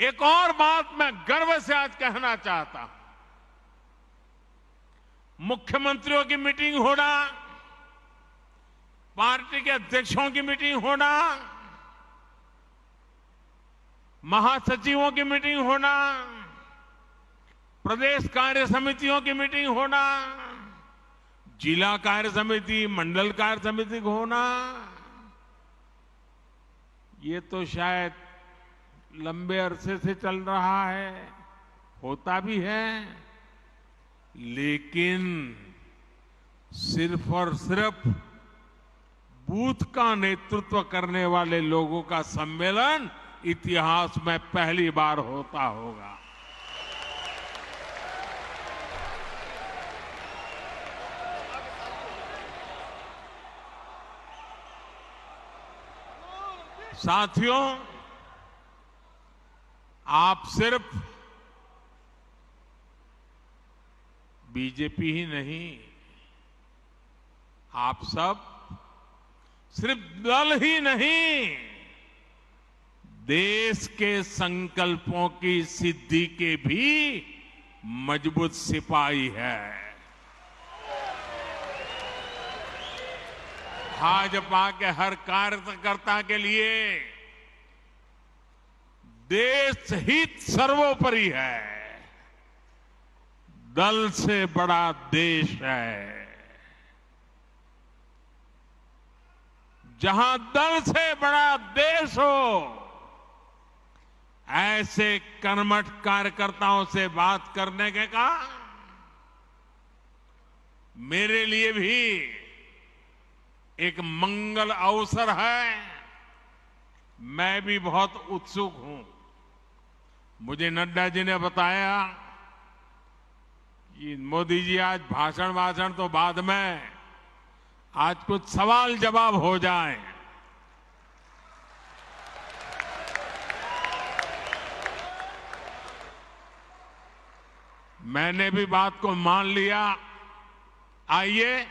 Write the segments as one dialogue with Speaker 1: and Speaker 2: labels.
Speaker 1: एक और बात मैं गर्व से आज कहना चाहता हूं। मुख्यमंत्रियों की मीटिंग होना, पार्टी के अध्यक्षों की मीटिंग होना, महासचिवों की मीटिंग होना, प्रदेश कार्य समितियों की मीटिंग होना, जिला कार्य समिति, मंडल कार्य समिति होना, ये तो शायद लंबे अरसे से चल रहा है, होता भी है, लेकिन सिर्फ और सिर्फ बूथ का नेतृत्व करने वाले लोगों का सम्मेलन इतिहास में पहली बार होता होगा। साथियों, आप सिर्फ बीजेपी ही नहीं, आप सब सिर्फ दल ही नहीं, देश के संकल्पों की सिद्धि के भी मजबूत सिपाही है। भाजपा के हर कार्यकर्ता के लिए देश हित सर्वोपरि है, दल से बड़ा देश है। जहां दल से बड़ा देश हो, ऐसे कर्मठ कार्यकर्ताओं से बात करने के का मेरे लिए भी एक मंगल अवसर है। मैं भी बहुत उत्सुक हूं। मुझे नड्डा जी ने बताया कि मोदी जी आज भाषण तो बाद में, आज कुछ सवाल जवाब हो जाए। मैंने भी बात को मान लिया। आइए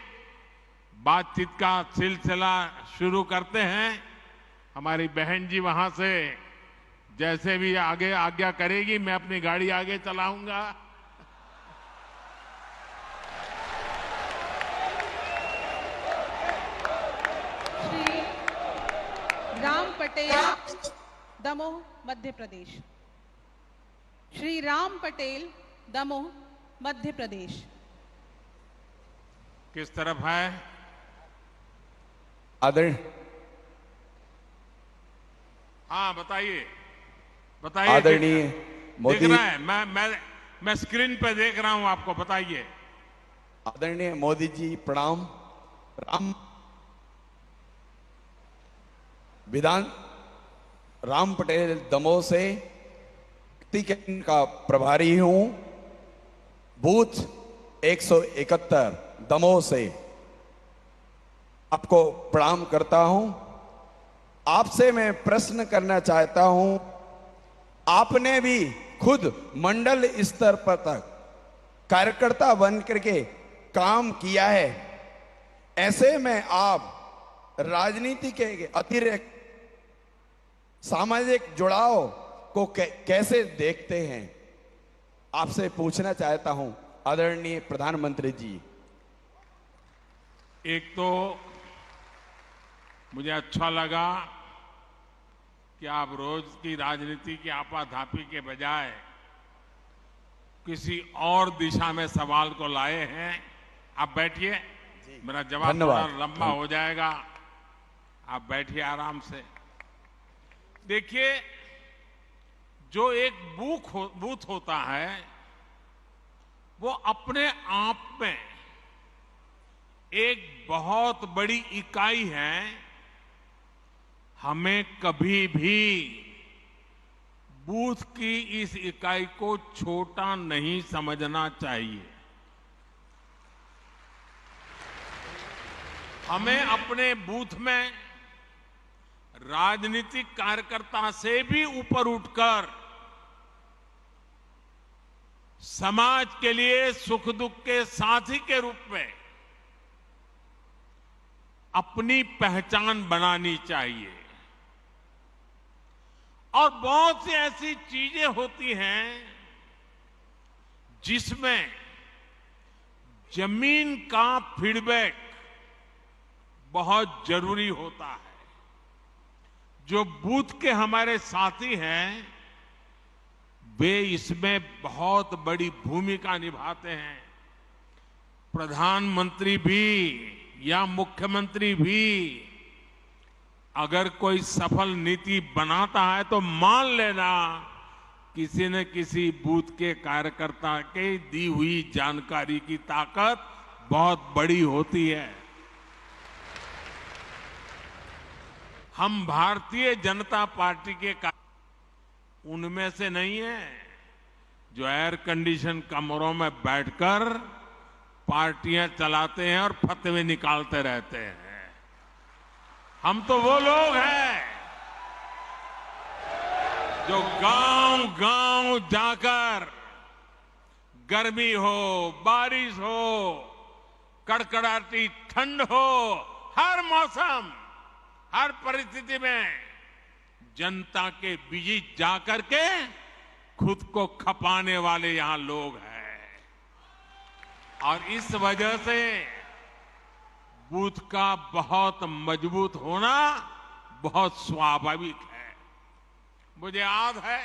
Speaker 1: बातचीत का सिलसिला शुरू करते हैं। हमारी बहन जी वहां से जैसे भी आगे आज्ञा करेगी, मैं अपनी गाड़ी आगे चलाऊंगा।
Speaker 2: श्री राम पटेल, दमोह, मध्य प्रदेश। श्री राम पटेल, दमोह, मध्य प्रदेश।
Speaker 1: किस तरफ है?
Speaker 3: आदरणीय,
Speaker 1: हाँ बताइए, बताइए।
Speaker 3: आदरणीय मोदी,
Speaker 1: दिख रहा है, मैं स्क्रीन पे देख रहा हूं, आपको बताइए।
Speaker 3: आदरणीय मोदी जी प्रणाम। राम पटेल दमोह से टिकट का प्रभारी हूं। बूथ 171 दमोह से आपको प्रणाम करता हूं। आपसे मैं प्रश्न करना चाहता हूं। आपने भी खुद मंडल स्तर पर तक कार्यकर्ता बन करके काम किया है। ऐसे में आप राजनीति के अतिरिक्त सामाजिक जुड़ाव को कैसे देखते हैं? आपसे पूछना चाहता हूं आदरणीय प्रधानमंत्री जी।
Speaker 1: एक तो मुझे अच्छा लगा कि आप रोज की राजनीति की आपाधापी के बजाय किसी और दिशा में सवाल को लाए हैं। आप बैठिए, मेरा जवाब थोड़ा लंबा हो जाएगा। आप बैठिए आराम से। देखिए, जो एक बूथ होता है, वो अपने आप में एक बहुत बड़ी इकाई है। हमें कभी भी बूथ की इस इकाई को छोटा नहीं समझना चाहिए। हमें अपने बूथ में राजनीतिक कार्यकर्ता से भी ऊपर उठकर समाज के लिए सुख दुख के साथी के रूप में अपनी पहचान बनानी चाहिए। और बहुत सी ऐसी चीजें होती हैं जिसमें जमीन का फीडबैक बहुत जरूरी होता है। जो बूथ के हमारे साथी हैं वे इसमें बहुत बड़ी भूमिका निभाते हैं। प्रधानमंत्री भी या मुख्यमंत्री भी अगर कोई सफल नीति बनाता है तो मान लेना किसी न किसी बूथ के कार्यकर्ता के दी हुई जानकारी की ताकत बहुत बड़ी होती है। हम भारतीय जनता पार्टी के उनमें से नहीं है जो एयर कंडीशन कमरों में बैठकर पार्टियां चलाते हैं और फतवे निकालते रहते हैं। हम तो वो लोग हैं जो गांव-गांव जाकर गर्मी हो, बारिश हो, कड़कड़ाती ठंड हो, हर मौसम, हर परिस्थिति में जनता के बीच जाकर के खुद को खपाने वाले यहां लोग हैं। और इस वजह से बूथ का बहुत मजबूत होना बहुत स्वाभाविक है। मुझे याद है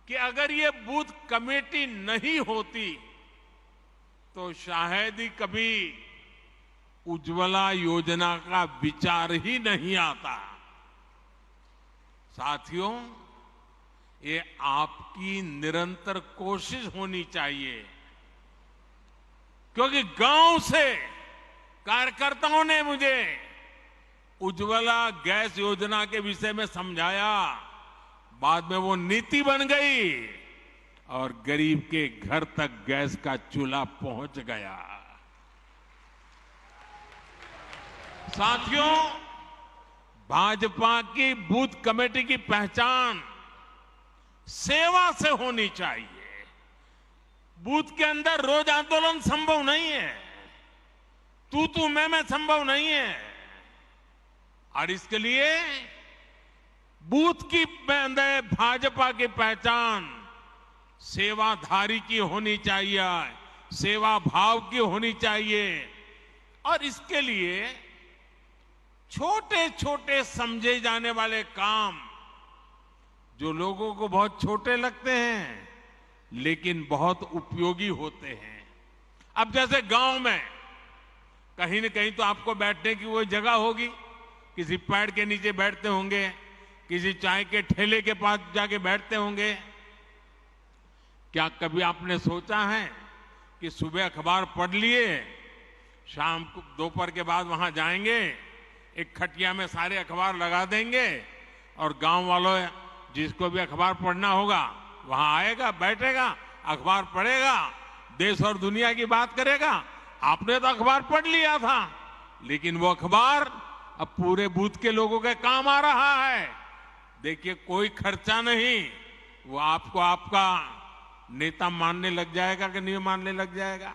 Speaker 1: कि अगर ये बूथ कमेटी नहीं होती तो शायद ही कभी उज्ज्वला योजना का विचार ही नहीं आता। साथियों, ये आपकी निरंतर कोशिश होनी चाहिए, क्योंकि गांव से कार्यकर्ताओं ने मुझे उज्ज्वला गैस योजना के विषय में समझाया। बाद में वो नीति बन गई और गरीब के घर तक गैस का चूल्हा पहुंच गया। साथियों, भाजपा की बूथ कमेटी की पहचान सेवा से होनी चाहिए। बूथ के अंदर रोज आंदोलन संभव नहीं है, तू मैं संभव नहीं है। और इसके लिए बूथ की अंदर भाजपा की पहचान सेवाधारी की होनी चाहिए, सेवा भाव की होनी चाहिए। और इसके लिए छोटे छोटे समझे जाने वाले काम जो लोगों को बहुत छोटे लगते हैं लेकिन बहुत उपयोगी होते हैं। अब जैसे गांव में कहीं न कहीं तो आपको बैठने की वो जगह होगी, किसी पेड़ के नीचे बैठते होंगे, किसी चाय के ठेले के पास जाके बैठते होंगे। क्या कभी आपने सोचा है कि सुबह अखबार पढ़ लिए, शाम को दोपहर के बाद वहां जाएंगे, एक खटिया में सारे अखबार लगा देंगे और गांव वालों जिसको भी अखबार पढ़ना होगा वहां आएगा, बैठेगा, अखबार पढ़ेगा, देश और दुनिया की बात करेगा। आपने तो अखबार पढ़ लिया था, लेकिन वो अखबार अब पूरे बूथ के लोगों के काम आ रहा है। देखिए, कोई खर्चा नहीं, वो आपको आपका नेता मानने लग जाएगा कि नहीं मानने लग जाएगा।